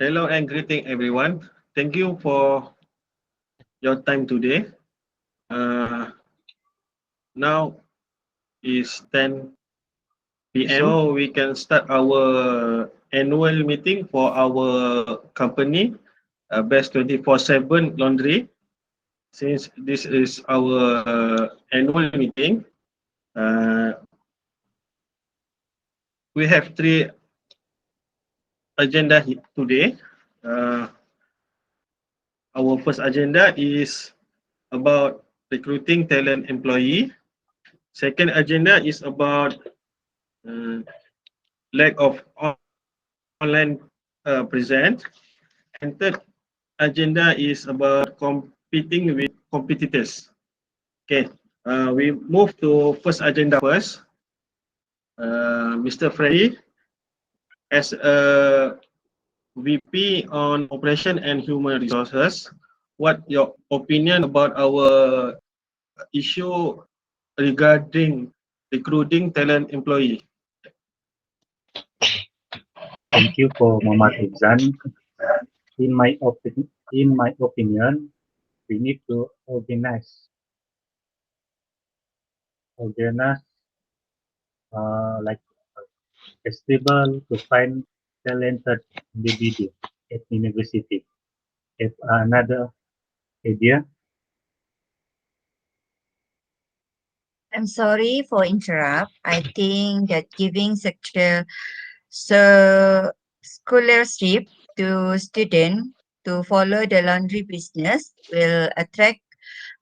Hello and greeting everyone. Thank you for your time today. Uh, Now is 10 p.m. So we can start our annual meeting for our company, Best 24/7 Laundry. Since this is our annual meeting, uh, we have three agenda today. Uh, our first agenda is about recruiting talent employee. Second agenda is about uh, lack of online present. And third agenda is about competing with competitors. Okay, we move to first agenda first. Mr. Freddy, as a VP on Operation and Human Resources, what your opinion about our issue regarding recruiting talent employee? Thank you for Muhammad Ibzan. In my opinion, we need to organize like festival to find talented individual at university. If another idea, I'm sorry for interrupt. I think that giving so scholarship to student to follow the laundry business will attract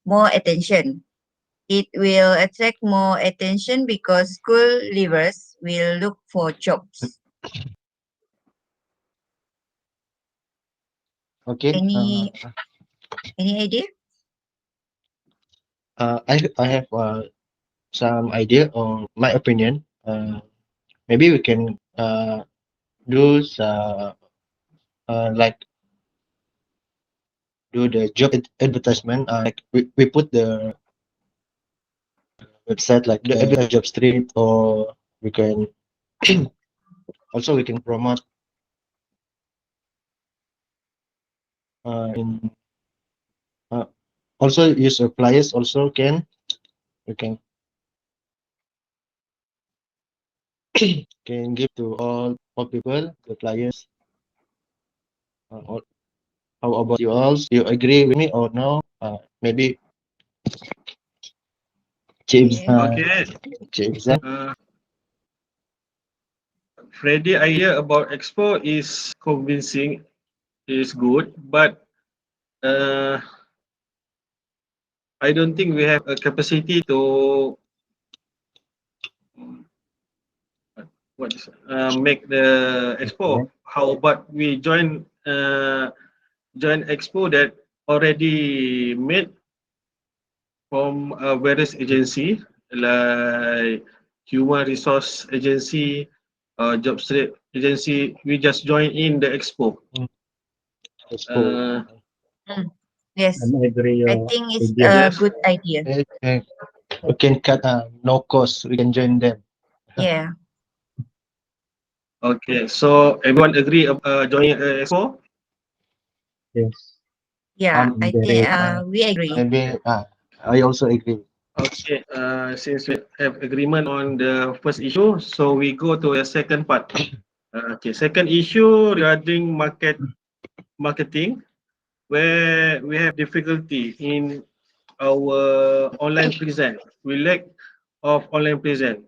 more attention. It will attract more attention because school leavers will look for jobs. Okay. Any idea? I have some idea on my opinion. Maybe we can do like do the job advertisement. Like we put the website like the job street, or we can also we can promote in also use flyers. Also we can give to all people the flyers. How about you all? You agree with me or no? Maybe James. Yeah. Okay, James. Freddy idea about Expo is convincing, is good, but uh, I don't think we have a capacity to make the okay. Expo. How about we join Expo that already made from various agency like human resource agency, job street agency. We just join in the Expo. Expo. Uh, Yes, I agree I your think it's idea. a yes. good idea. We can cut no cost. We can join them. Yeah. Okay. So everyone agree joining Expo? Yes, Yeah, I'm I in think the we agree. Maybe I also agree. Okay. Since we have agreement on the first issue, so we go to the second part. Okay. Second issue regarding marketing, where we have difficulty in our online present. We lack of online present.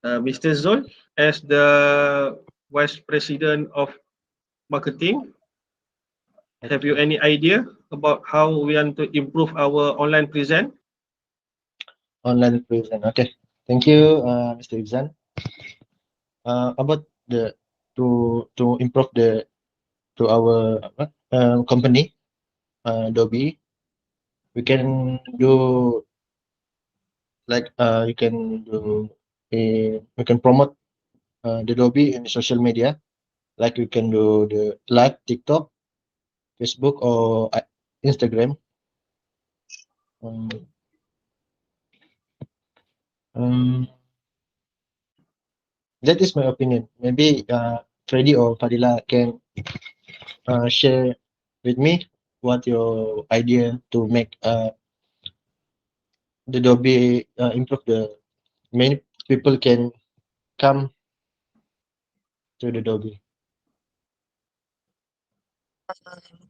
Mr. Zul, as the Vice President of Marketing, have you any idea about how we want to improve our online present? Online present. Okay. Thank you, Mr. Ibzan. About the to improve the to our company, Adobe, we can do like you can do we can promote the Adobe in social media. Like we can do the live TikTok, Facebook, or Instagram. Um, um, that is my opinion. Maybe Freddy or Fadila can share with me what your idea to make the Adobe improve the many people can come to the Adobe.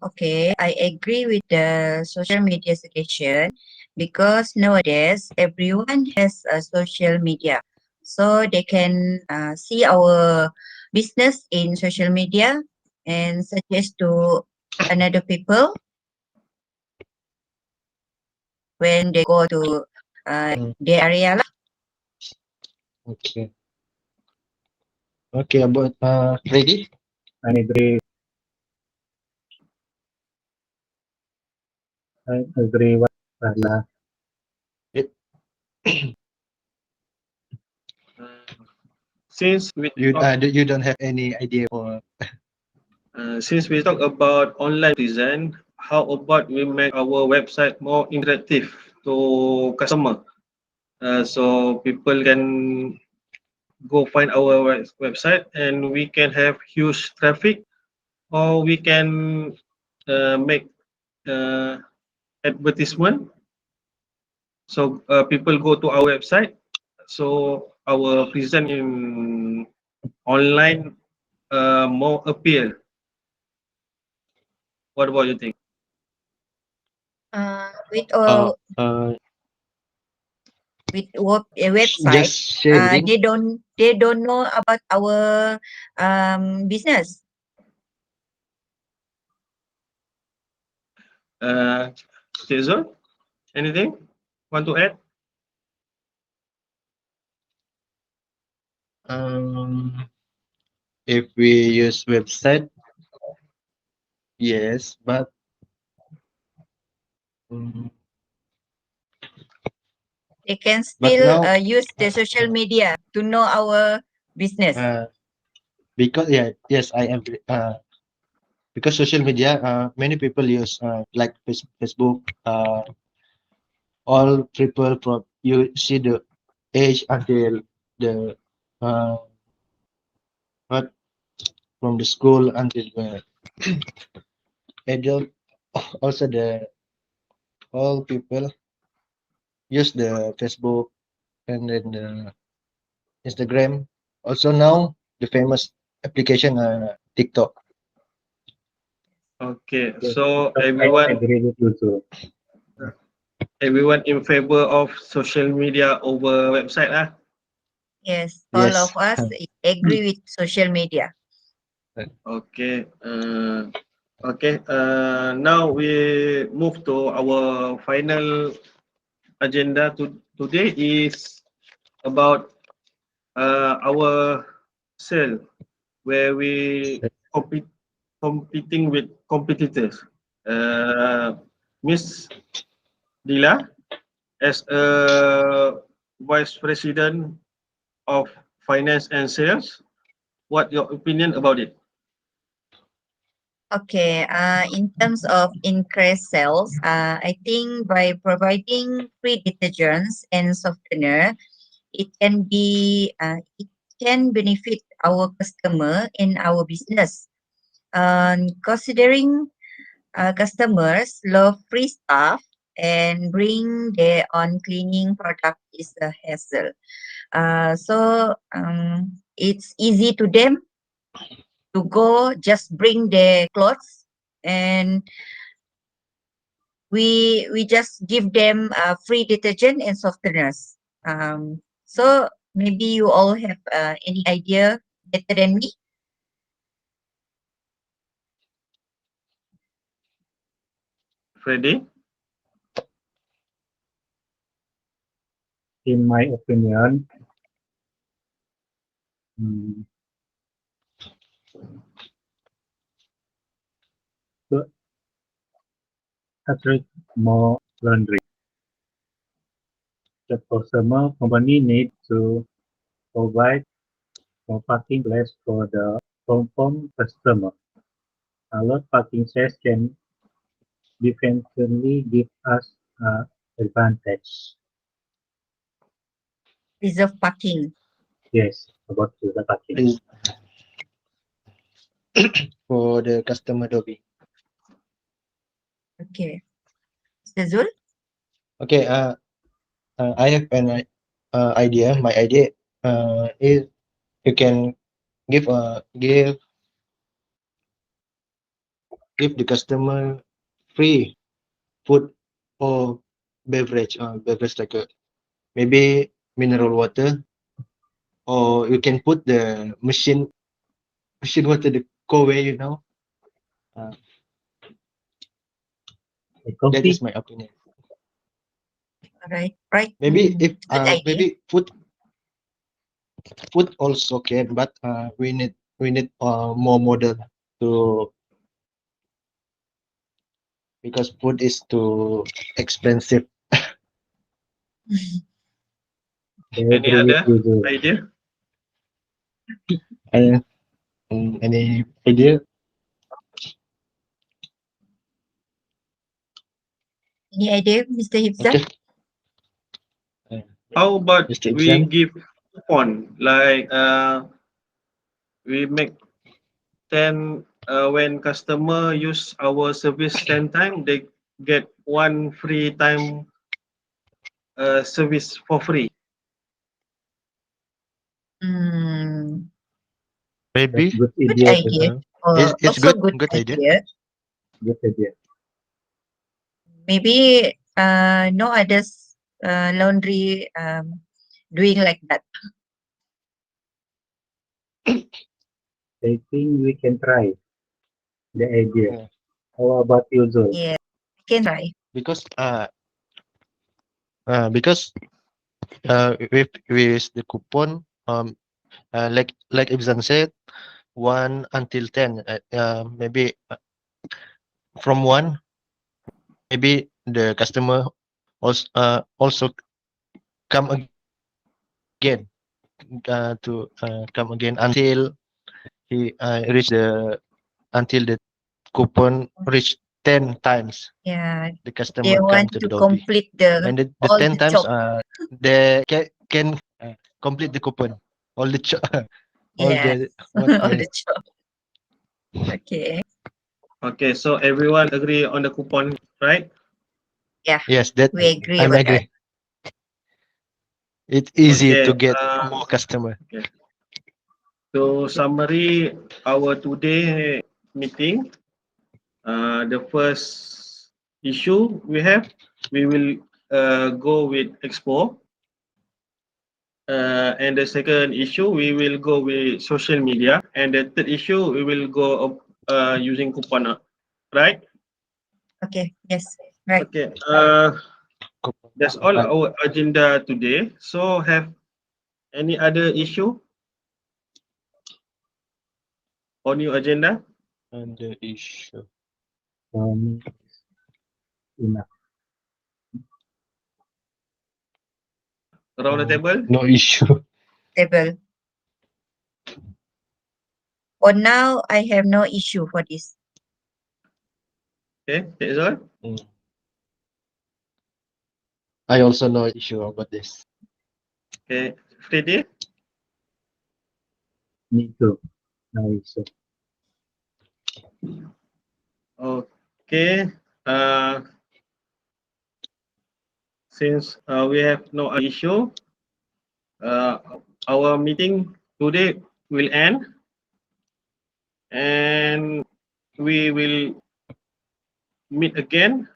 Okay, I agree with the social media suggestion because nowadays everyone has a social media. So they can see our business in social media and suggest to another people when they go to Mm. their area lah. Okay. Okay, about Freddy. I agree. I agree what Rahla. Since we You talk, you don't have any idea for since we talk about online design, how about we make our website more interactive to customer? So people can go find our website and we can have huge traffic, or we can make uh, advertisement. So people go to our website. So our presence in online more appear. What about you think? With uh, a uh a website, just share the link. they don't know about our business. Jason, anything want to add? Um, if we use website, yes, but mm, They can but still now use the social media to know our business. because yeah, yes, I am because social media many people use like Facebook all people from you see the age until the uh what from the school until the adult also the all people use the Facebook and then the Instagram. Also now the famous application TikTok. Okay, Yes, so I agree with you too. everyone in favor of social media over website lah. Yes, all of Yes. us agree with social media. Okay. Okay. Now we move to our final agenda today is about our sale where we competing with competitors. Miss Dila, as a vice president of finance and sales, what your opinion about it? Okay, in terms of increased sales, I think by providing free detergents and softener, it can benefit our customer in our business. Considering customers love free stuff and bring their own cleaning product is a hassle. So it's easy to them to go just bring their clothes and we just give them free detergent and softeners. So maybe you all have any idea better than me. Freddy? In my opinion, mm, to attract more laundry, the customer company need to provide more parking place for the confirmed customer. A lot parking space can definitely give us advantage. Reserve parking. Yes, about the parking. Is for the customer Adobe. Okay. Mr. Zul? Okay, I have an idea. My idea is you can give the customer free food or beverage like maybe mineral water, or you can put the machine water, the Kowe, that Coffee. is my opinion. Right. Right. Maybe if Good idea. maybe food also can, but we need more model to, because food is too expensive. I Any agree with other you, Zul. idea? And any idea? Any idea, Mr. Hifzah? Okay. How about Mr. we Ibsan? give coupon, like we make 10 when customer use our service 10 time, they get one free time service for free. Hmm. Maybe. That's good Good idea. idea. It's Also good. Good idea. Good idea. Maybe no others laundry doing like that. I think we can try the idea. Yeah. How about you, Zul? Yeah, we can try. Because with the coupon, like Ibsan said, 1 until 10, maybe from 1, maybe the customer also come again, to come again until he reach until the coupon reach 10 times. Yeah, The they customer come want to the to Adobe, complete the and the all 10 the times job. they can complete the coupon, all the all Yeah, the what all they. the job. Okay. Okay, so everyone agree on the coupon, right? Yeah, Yes, that we agree I'm about that. agree. It's easy Okay, to get more customer. okay. So summary our today meeting. The first issue we will go with Expo. And the second issue, we will go with social media. And the third issue, we will go using coupon, right? Okay. Yes. Right. Okay. That's all Coupon. our agenda today. So have any other issue on your agenda? And the issue. Enough. Around the table? No issue. Table. For now, I have no issue for this. Okay, that's all. I also no issue about this. Okay, Freddy? Me too. No issue. Okay. Since we have no issue, our meeting today will end, and we will meet again.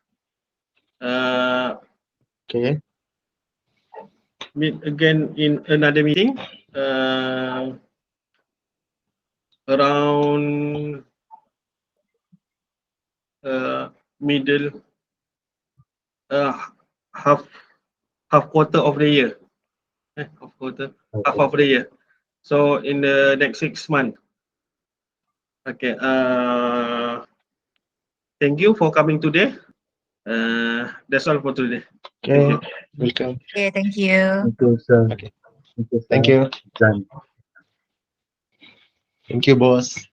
Okay. Meet again in another meeting. Around middle half quarter of the year. Half of the year. So in the next 6 months. Okay. Thank you for coming today. That's all for today. Thank Okay. you. Welcome. Okay. Thank you. Thank you, sir. Okay. Thank you, sir. Thank you. Done. Thank you, boss.